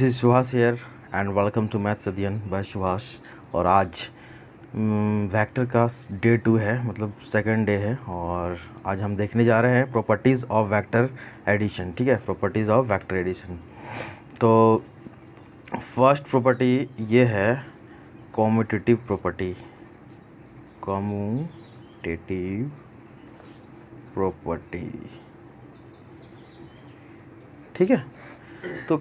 Is Suhas here and welcome to maths Adhyayan by Suhas. और आज vector का डे 2 है, मतलब सेकंड डे है। और आज हम देखने जा रहे हैं प्रॉपर्टीज़ ऑफ वेक्टर एडिशन। ठीक है, प्रॉपर्टीज़ ऑफ वेक्टर एडिशन। तो फर्स्ट प्रॉपर्टी ये है कॉम्यूटेटिव प्रॉपर्टी। कॉम्यूटेटिव प्रॉपर्टी, ठीक है। तो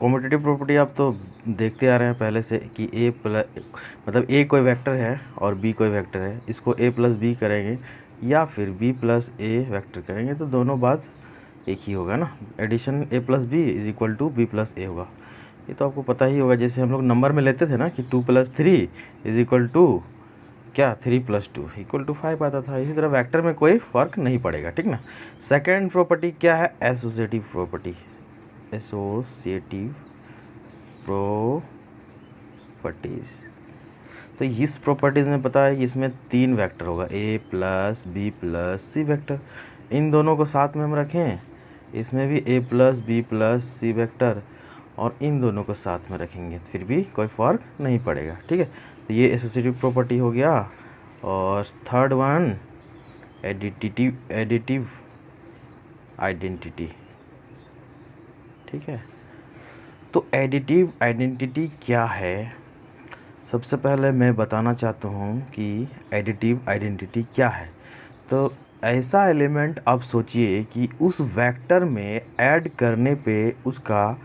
कॉम्यूटेटिव प्रॉपर्टी आप तो देखते आ रहे हैं पहले से कि ए प्लस मतलब ए कोई वेक्टर है और बी कोई वेक्टर है, इसको ए प्लस बी करेंगे या फिर बी प्लस ए वेक्टर करेंगे तो दोनों बात एक ही होगा ना। Addition A plus B is equal to B plus A होगा। ये तो आपको पता ही होगा, जैसे हम लोग नंबर में लेते थे ना कि 2 + 3 इज इक्वल टू क्या 3 + 2 इक्वल टू 5 आता था। इसी तरह वेक्टर में कोई फ़र्क नहीं पड़ेगा, ठीक ना। सेकेंड प्रॉपर्टी क्या है? Associative property. Associative properties. तो इस प्रॉपर्टीज़ में पता है इसमें 3 वेक्टर होगा, ए plus B plus C vector. इन दोनों को साथ में हम रखें, इसमें भी ए plus B plus C vector, और इन दोनों को साथ में रखेंगे फिर भी कोई फ़र्क नहीं पड़ेगा, ठीक है। तो ये एसोसिएटिव प्रॉपर्टी हो गया। और थर्ड वन एडिटिव आइडेंटिटी, ठीक है। तो एडिटिव आइडेंटिटी क्या है? सबसे पहले मैं बताना चाहता हूँ कि एडिटिव आइडेंटिटी क्या है। तो ऐसा एलिमेंट आप सोचिए कि उस वेक्टर में ऐड करने पे उसका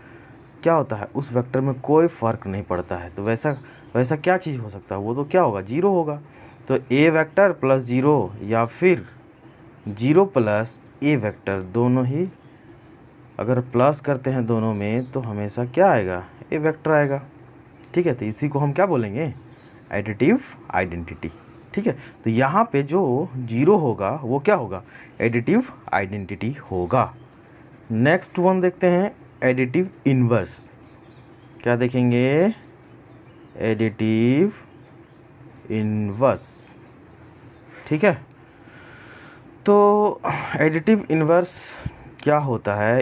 क्या होता है, उस वेक्टर में कोई फ़र्क नहीं पड़ता है। तो वैसा क्या चीज़ हो सकता है? वो तो क्या होगा, जीरो होगा। तो ए वेक्टर प्लस जीरो या फिर जीरो प्लस ए वेक्टर, दोनों ही अगर प्लस करते हैं दोनों में तो हमेशा क्या आएगा, ए वेक्टर आएगा, ठीक है। तो इसी को हम क्या बोलेंगे, एडिटिव आइडेंटिटी, ठीक है। तो यहाँ पे जो जीरो होगा वो क्या होगा, एडिटिव आइडेंटिटी होगा। नेक्स्ट वन देखते हैं एडिटिव इन्वर्स। क्या देखेंगे, एडिटिव इन्वर्स, ठीक है। तो एडिटिव इन्वर्स क्या होता है?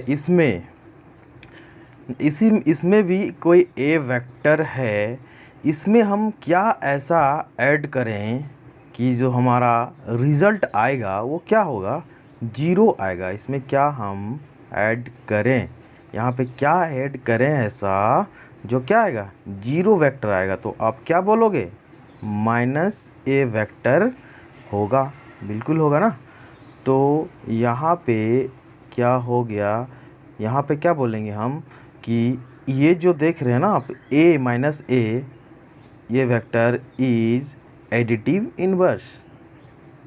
इसमें भी कोई ए वेक्टर है, इसमें हम क्या ऐसा ऐड करें कि जो हमारा रिज़ल्ट आएगा वो क्या होगा, जीरो आएगा। इसमें क्या हम ऐड करें, यहाँ पे क्या ऐड करें ऐसा जो क्या आएगा, जीरो वेक्टर आएगा। तो आप क्या बोलोगे, माइनस ए वेक्टर होगा, बिल्कुल होगा ना। तो यहाँ पे क्या हो गया, यहाँ पे क्या बोलेंगे हम कि ये जो देख रहे हैं ना आप, a माइनस ए, ये vector is additive inverse.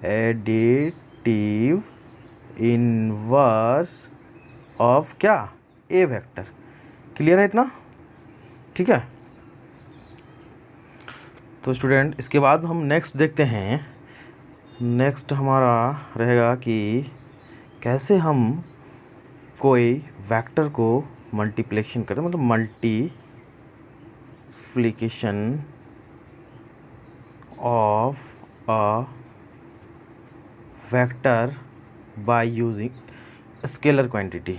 Additive inverse of क्या, ए वेक्टर। क्लियर है इतना, ठीक है। तो स्टूडेंट इसके बाद हम नेक्स्ट देखते हैं। नेक्स्ट हमारा रहेगा कि कैसे हम कोई वेक्टर को मल्टीप्लिकेशन करते हैं, मतलब multiplication of a vector by using scalar quantity.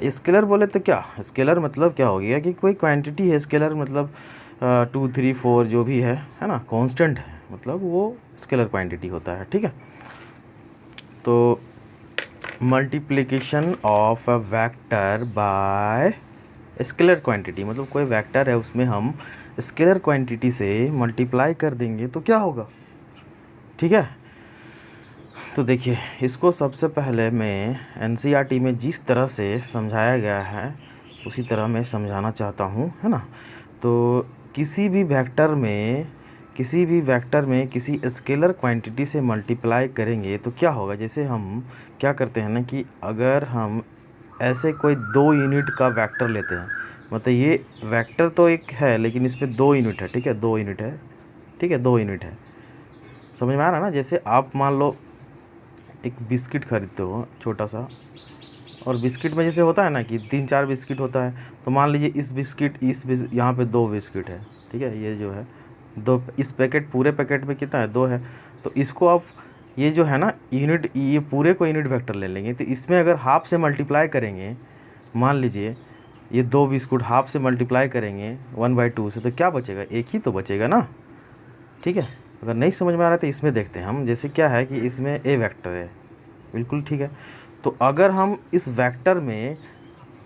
Scalar बोले तो क्या, स्केलर मतलब क्या हो गया कि कोई क्वांटिटी है। स्केलर मतलब 2 3 4 जो भी है ना, कांस्टेंट है, मतलब वो स्केलर क्वांटिटी होता है, ठीक है। तो multiplication of a vector by scalar quantity, मतलब कोई वेक्टर है उसमें हम स्केलर क्वांटिटी से मल्टीप्लाई कर देंगे तो क्या होगा, ठीक है। तो देखिए, इसको सबसे पहले मैं एनसीईआरटी में जिस तरह से समझाया गया है उसी तरह मैं समझाना चाहता हूँ, है ना। तो किसी भी वेक्टर में किसी स्केलर क्वांटिटी से मल्टीप्लाई करेंगे तो क्या होगा, जैसे हम क्या करते हैं ना कि अगर हम ऐसे कोई 2 यूनिट का वेक्टर लेते हैं, मतलब ये वेक्टर तो एक है लेकिन इसमें 2 यूनिट है, ठीक है, 2 यूनिट है, ठीक है, 2 यूनिट है। समझ में आ रहा है ना। जैसे आप मान लो एक बिस्किट खरीदते हो छोटा सा, और बिस्किट में जैसे होता है ना कि 3 4 बिस्किट होता है, तो मान लीजिए यहाँ पे 2 बिस्किट है, ठीक है, ये जो है 2, इस पैकेट पूरे पैकेट में कितना है, 2 है। तो इसको आप ये जो है ना यूनिट, ये पूरे को यूनिट वेक्टर ले लेंगे तो इसमें अगर हाफ से मल्टीप्लाई करेंगे, मान लीजिए ये 2 बिस्कुट हाफ से मल्टीप्लाई करेंगे 1/2 से, तो क्या बचेगा, एक ही तो बचेगा ना। ठीक है, अगर नहीं समझ में आ रहा है तो इसमें देखते हैं हम। जैसे क्या है कि इसमें ए वेक्टर है, बिल्कुल ठीक है। तो अगर हम इस वेक्टर में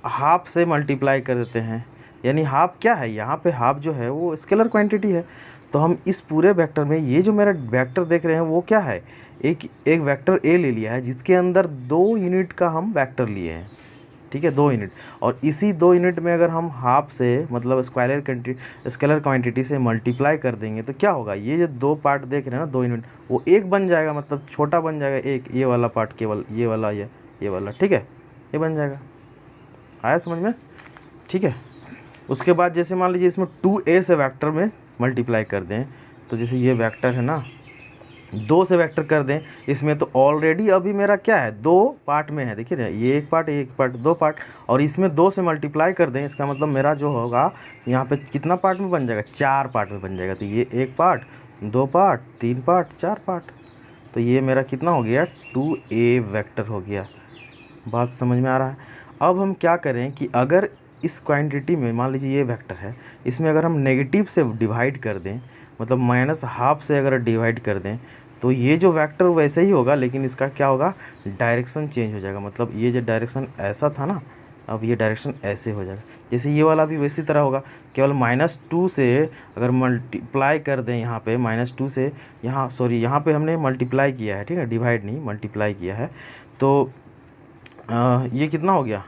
हाफ से मल्टीप्लाई कर देते हैं, यानी हाफ क्या है, यहाँ पे हाफ जो है वो स्केलर क्वांटिटी है। तो हम इस पूरे वेक्टर में ये जो मेरा वेक्टर देख रहे हैं वो क्या है, एक वेक्टर ए ले लिया है जिसके अंदर 2 यूनिट का हम वेक्टर लिए हैं। ठीक है, 2 यूनिट, और इसी 2 यूनिट में अगर हम हाफ से मतलब स्केलर क्वांटिटी से मल्टीप्लाई कर देंगे तो क्या होगा, ये जो 2 पार्ट देख रहे हैं ना 2 यूनिट, वो एक बन जाएगा, मतलब छोटा बन जाएगा एक, ये वाला पार्ट केवल ये वाला, ये वाला, ठीक है, ये बन जाएगा। आया समझ में? ठीक है। उसके बाद जैसे मान लीजिए इसमें 2a से वेक्टर में मल्टीप्लाई कर दें, तो जैसे ये वेक्टर है ना 2 से वेक्टर कर दें इसमें, तो ऑलरेडी अभी मेरा क्या है 2 पार्ट में है, देखिए ना ये एक पार्ट 2 पार्ट, और इसमें 2 से मल्टीप्लाई कर दें, इसका मतलब मेरा जो होगा यहाँ पे कितना पार्ट में बन जाएगा, 4 पार्ट में बन जाएगा। तो ये 1 पार्ट, 2 पार्ट, 3 पार्ट, 4 पार्ट, तो ये मेरा कितना हो गया 2a वेक्टर हो गया। बात समझ में आ रहा है? अब हम क्या करें कि अगर इस क्वांटिटी में मान लीजिए ये वेक्टर है, इसमें अगर हम नेगेटिव से डिवाइड कर दें, मतलब -12 से अगर डिवाइड कर दें, तो ये जो वेक्टर वैसे ही होगा, लेकिन इसका क्या होगा, डायरेक्शन चेंज हो जाएगा। मतलब ये जो डायरेक्शन ऐसा था ना, अब ये डायरेक्शन ऐसे हो जाएगा। जैसे ये वाला भी वैसी तरह होगा, केवल -2 से अगर मल्टीप्लाई कर दें, यहाँ पे -2 से यहाँ पे हमने मल्टीप्लाई किया है, ठीक है, डिवाइड नहीं मल्टीप्लाई किया है। तो ये कितना हो गया,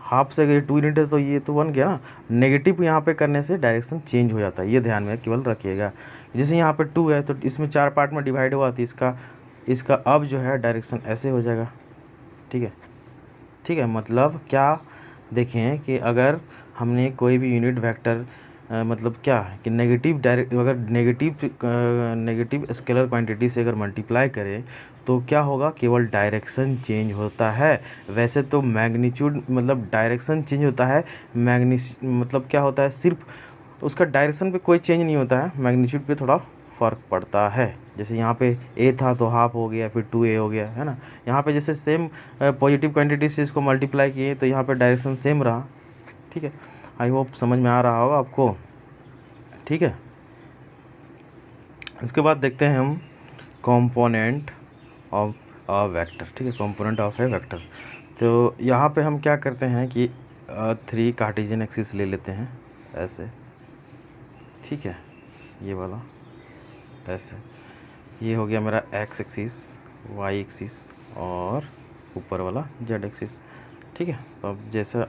हाफ से अगर 2 यूनिट है तो ये तो बन गया ना। नेगेटिव यहाँ पे करने से डायरेक्शन चेंज हो जाता है, ये ध्यान में केवल रखिएगा। जैसे यहाँ पे 2 है तो इसमें 4 पार्ट में डिवाइड हुआ, तो इसका अब जो है डायरेक्शन ऐसे हो जाएगा। ठीक है, ठीक है, मतलब क्या देखें कि अगर हमने कोई भी यूनिट वेक्टर मतलब क्या है कि अगर नेगेटिव स्केलर क्वांटिटी से अगर मल्टीप्लाई करें तो क्या होगा, केवल डायरेक्शन चेंज होता है। वैसे तो मैग्नीट्यूड मतलब डायरेक्शन चेंज होता है, मतलब क्या होता है, सिर्फ उसका डायरेक्शन पे कोई चेंज नहीं होता है, मैग्नीट्यूड पे थोड़ा फ़र्क पड़ता है। जैसे यहाँ पे a था तो हाफ हो गया, फिर 2a हो गया, है ना। यहाँ पे जैसे सेम पॉजिटिव क्वांटिटी से इसको मल्टीप्लाई किए तो यहाँ पे डायरेक्शन सेम रहा। ठीक है, आई होप समझ में आ रहा होगा आपको। ठीक है, इसके बाद देखते हैं हम कंपोनेंट ऑफ अ वेक्टर। ठीक है, कंपोनेंट ऑफ ए वेक्टर। तो यहाँ पे हम क्या करते हैं कि 3 कार्टेशियन एक्सिस ले लेते हैं ऐसे। ठीक है, ये वाला ऐसे, ये हो गया मेरा x एक्सिस, y एक्सिस और ऊपर वाला z एक्सिस। ठीक है, तो अब जैसा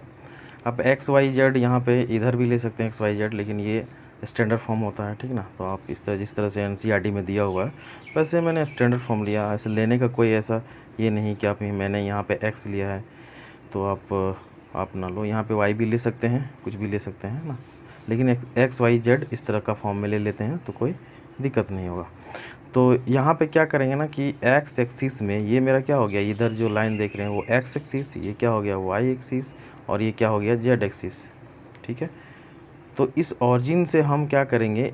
आप x y z यहाँ पे इधर भी ले सकते हैं x y z, लेकिन ये स्टैंडर्ड फॉर्म होता है। ठीक ना, तो आप इस तरह जिस तरह से NCERT में दिया हुआ है वैसे मैंने स्टैंडर्ड फॉर्म लिया। ऐसे लेने का कोई ऐसा ये नहीं कि आप मैंने यहाँ पे x लिया है तो आप ना लो, यहाँ पे y भी ले सकते हैं, कुछ भी ले सकते हैं ना, लेकिन x y z इस तरह का फॉर्म में ले लेते हैं तो कोई दिक्कत नहीं होगा। तो यहाँ पे क्या करेंगे ना कि x एक्सिस में ये मेरा क्या हो गया, इधर जो लाइन देख रहे हैं वो x एक्सिस, ये क्या हो गया y एक्सिस, और ये क्या हो गया z एक्सिस। ठीक है, तो इस ऑरिजिन से हम क्या करेंगे,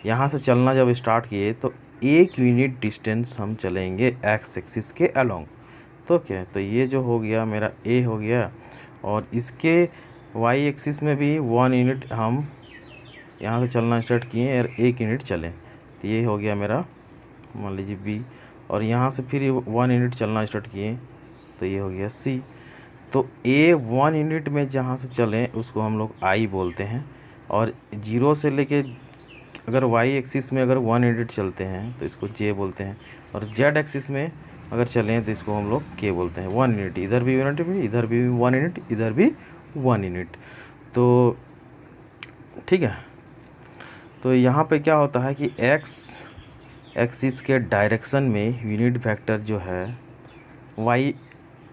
यहाँ से चलना जब स्टार्ट किए तो 1 यूनिट डिस्टेंस हम चलेंगे x एक्सिस के अलोंग। तो क्या, तो ये जो हो गया मेरा a हो गया, और इसके y एक्सिस में भी 1 यूनिट हम यहाँ से चलना स्टार्ट किए और 1 यूनिट चलें, तो ये हो गया मेरा मान लीजिए b, और यहाँ से फिर 1 यूनिट चलना स्टार्ट किए तो ये हो गया c। तो a 1 यूनिट में जहाँ से चलें उसको हम लोग i बोलते हैं, और 0 से लेके अगर y एक्सिस में अगर 1 यूनिट चलते हैं तो इसको j बोलते हैं, और z एक्सिस में अगर चलें तो इसको हम लोग k बोलते हैं। 1 यूनिट, इधर भी यूनिट भी, इधर भी 1 यूनिट, इधर भी 1 यूनिट। तो ठीक है, तो यहाँ पे क्या होता है कि x एक्सिस के डायरेक्शन में यूनिट वेक्टर जो है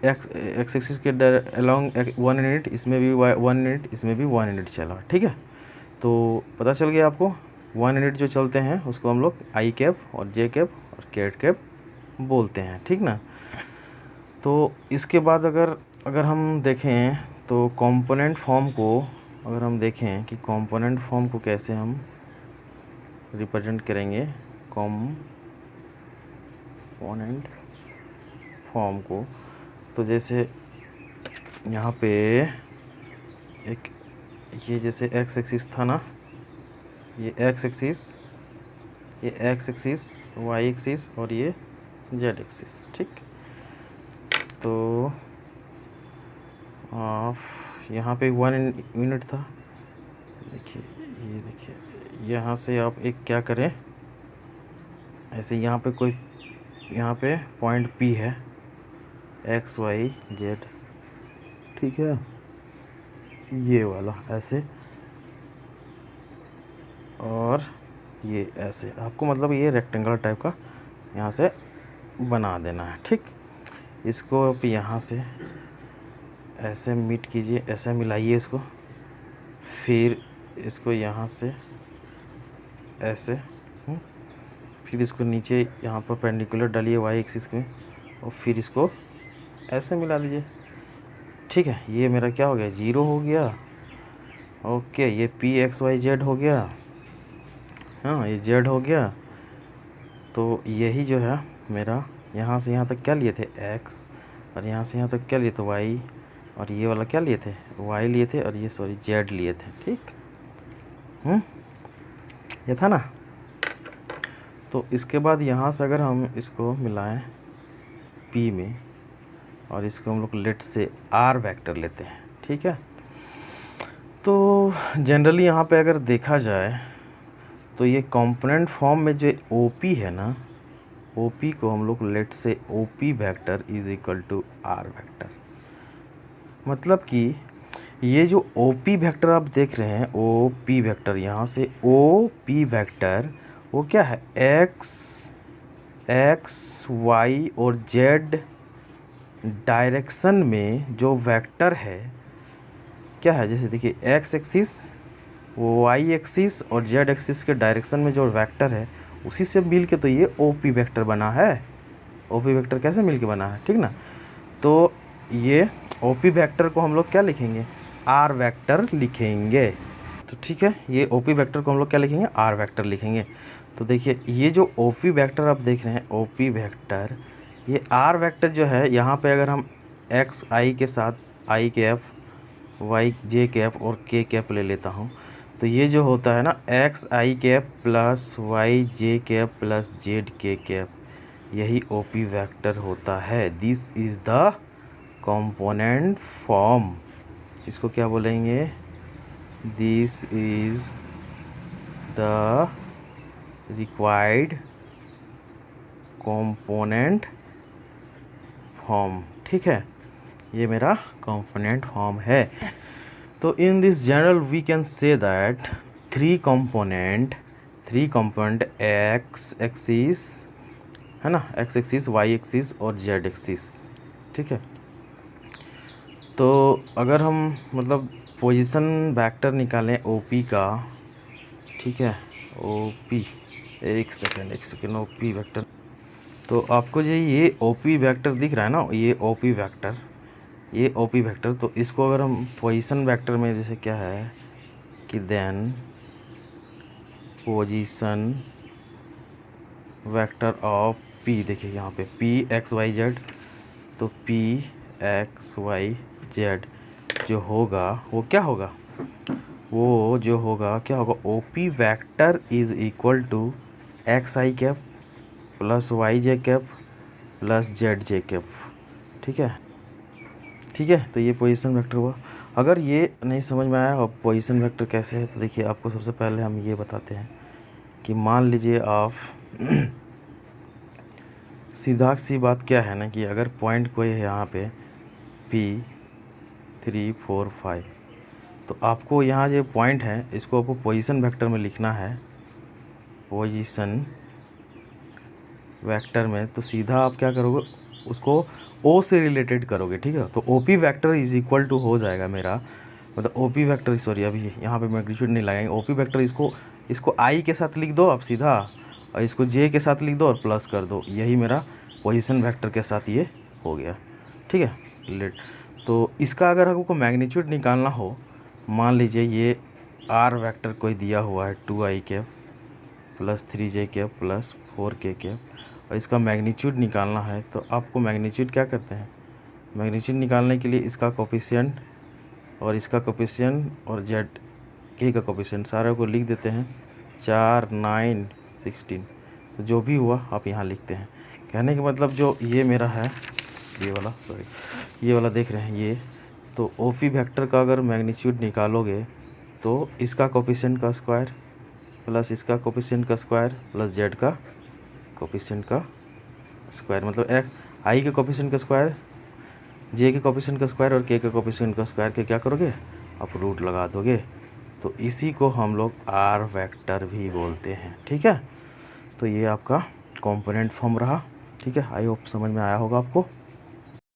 x एक्सिस के अलोंग 1 यूनिट, इसमें भी 1 यूनिट, इसमें भी 1 यूनिट चला। ठीक है, तो पता चल गया आपको। 1 यूनिट जो चलते हैं उसको हम लोग i कैप और j कैप और k कैप बोलते हैं। ठीक ना, तो इसके बाद अगर हम देखें तो कंपोनेंट फॉर्म को, अगर हम देखें कि कंपोनेंट फॉर्म को कैसे हम रिप्रेजेंट करेंगे, कंपोनेंट फॉर्म को, तो जैसे यहाँ पे एक ये जैसे एक्स एक्सिस था ना, ये एक्स एक्सिस, ये एक्स एक्सिस, वाई एक्सिस और ये जेड एक्सिस, ठीक। तो यहाँ पे 1 यूनिट था, देखिए ये देखिए, यहाँ से आप एक क्या करें, ऐसे यहाँ पे कोई, यहाँ पे पॉइंट P है, एक्स वाई जेड, ठीक है, ये वाला ऐसे और ये ऐसे, आपको मतलब ये रेक्टेंगल टाइप का यहाँ से बना देना है, ठीक। इसको आप यहाँ से ऐसे मीट कीजिए, ऐसे मिलाइए इसको, फिर इसको यहाँ से ऐसे, फिर इसको नीचे यहाँ पर पेंडिकुलर डालिए वाई एक्सिस में, और फिर इसको ऐसे मिला लीजिए, ठीक है। ये मेरा क्या हो गया, 0 हो गया, ओके। ये पी एक्स वाई जेड हो गया, हाँ ये जेड हो गया। तो यही जो है मेरा, यहाँ से यहाँ तक क्या लिए थे, एक्स, और यहाँ से यहाँ तक क्या लिए थे, वाई, और ये वाला क्या लिए थे, वाई लिए थे, और ये सॉरी जेड लिए थे, ठीक। ये था ना। तो इसके बाद यहाँ से अगर हम इसको मिलाएं P में, और इसको हम लोग लेट से R वेक्टर लेते हैं, ठीक है। तो जनरली यहाँ पे अगर देखा जाए तो ये कंपोनेंट फॉर्म में जो OP है ना, OP को हम लोग लेट से OP vector is equal to R vector, मतलब कि ये जो OP वेक्टर आप देख रहे हैं, OP वेक्टर, यहाँ से OP वेक्टर वो क्या है, एक्स वाई और जेड डायरेक्शन में जो वेक्टर है क्या है, जैसे देखिए एक्स एक्सिस, वाई एक्सिस और जेड एक्सिस के डायरेक्शन में जो वेक्टर है उसी से मिल के तो ये OP वेक्टर बना है। OP वेक्टर कैसे मिल के बना है, ठीक ना। तो ये OP वेक्टर को हम लोग क्या लिखेंगे, R वेक्टर लिखेंगे, तो ठीक है। ये OP वेक्टर को हम लोग क्या लिखेंगे, R वेक्टर लिखेंगे। तो देखिए ये जो OP वेक्टर आप देख रहे हैं, OP वेक्टर, ये R वेक्टर जो है, यहाँ पे अगर हम एक्स आई के साथ आई कैप, वाई जे कैप और के कैप ले लेता हूँ, तो ये जो होता है ना, x i cap plus y j cap plus z k cap, यही OP वेक्टर होता है। This is the component form, इसको क्या बोलेंगे, this is the required component form, ठीक है। ये मेरा कंपोनेंट फॉर्म है। तो in this general we can say that three component x axis है ना, एक्स एक्सिस, वाई एक्सिस और जेड एक्सिस, ठीक है। तो अगर हम मतलब पोजीशन वेक्टर निकालें OP का, ठीक है, OP, एक सेकेंड OP वेक्टर, तो आपको जो ये OP वेक्टर दिख रहा है ना, ये OP वेक्टर, तो इसको अगर हम पोजीशन वेक्टर में, जैसे क्या है कि then position vector of P, देखिए यहाँ पे P एक्स वाई जेड, तो P एक्स वाई जेड जो होगा वो क्या होगा, वो जो होगा क्या होगा, OP vector is equal to x i cap plus y j cap plus z j cap, ठीक है, ठीक है। तो ये पोजीशन वेक्टर हुआ। अगर ये नहीं समझ में आया और पोजीशन वेक्टर कैसे है, तो देखिए आपको सबसे पहले हम ये बताते हैं कि मान लीजिए आप सीधा सी बात क्या है ना, कि अगर पॉइंट कोई है यहाँ पे P3 4 5, तो आपको यहाँ जो पॉइंट है इसको आपको पोजीशन वेक्टर में लिखना है, पोजीशन वेक्टर में। तो सीधा आप क्या करोगे, उसको O से रिलेटेड करोगे, ठीक है। तो OP vector is equal to हो जाएगा मेरा, मतलब OP वेक्टर, सॉरी अभी यहाँ पे मैग्नीट्यूड नहीं लगाएंगे, OP वेक्टर इसको I के साथ लिख दो आप सीधा, और इसको J के साथ लिख दो और प्लस कर दो, यही मेरा पोजीशन वेक्टर के साथ ये हो गया, ठीक है। लेट, तो इसका अगर आपको मैग्नीट्यूड निकालना हो, मान लीजिए ये R वेक्टर कोई दिया हुआ है 2i cap plus 3j cap plus 4k cap, और इसका मैग्नीट्यूड निकालना है, तो आपको मैग्नीट्यूड क्या करते हैं, मैग्नीट्यूड निकालने के लिए इसका कोफिशिएंट और इसका कोफिशिएंट और जेड के का कोफिशिएंट सारे को लिख देते हैं 4, 9, 16। तो जो भी हुआ आप यहाँ लिखते हैं। कहने का मतलब जो ये मेरा है, ये वाला सॉरी, ये वाला देख रहे हैं ये, तो ओफी वेक्टर का अगर मैग्नीट्यूड निकालोगे तो इसका कोफिशिएंट का स्क्वायर प्लस इसका कोफिशिएंट का स्क्वायर प्लस जेड का कोफिशिएंट का स्क्वायर, मतलब आई के कोफिशिएंट का स्क्वायर, जे के कोफिशिएंट का स्क्वायर और के कोफिशिएंट का स्क्वायर के क्या करोगे आप रूट लगा दोगे। तो इसी को हम लोग आर वेक्टर भी बोलते हैं। ठीक है, तो ये आपका कंपोनेंट फॉर्म रहा। ठीक है, आई होप समझ में आया होगा आपको।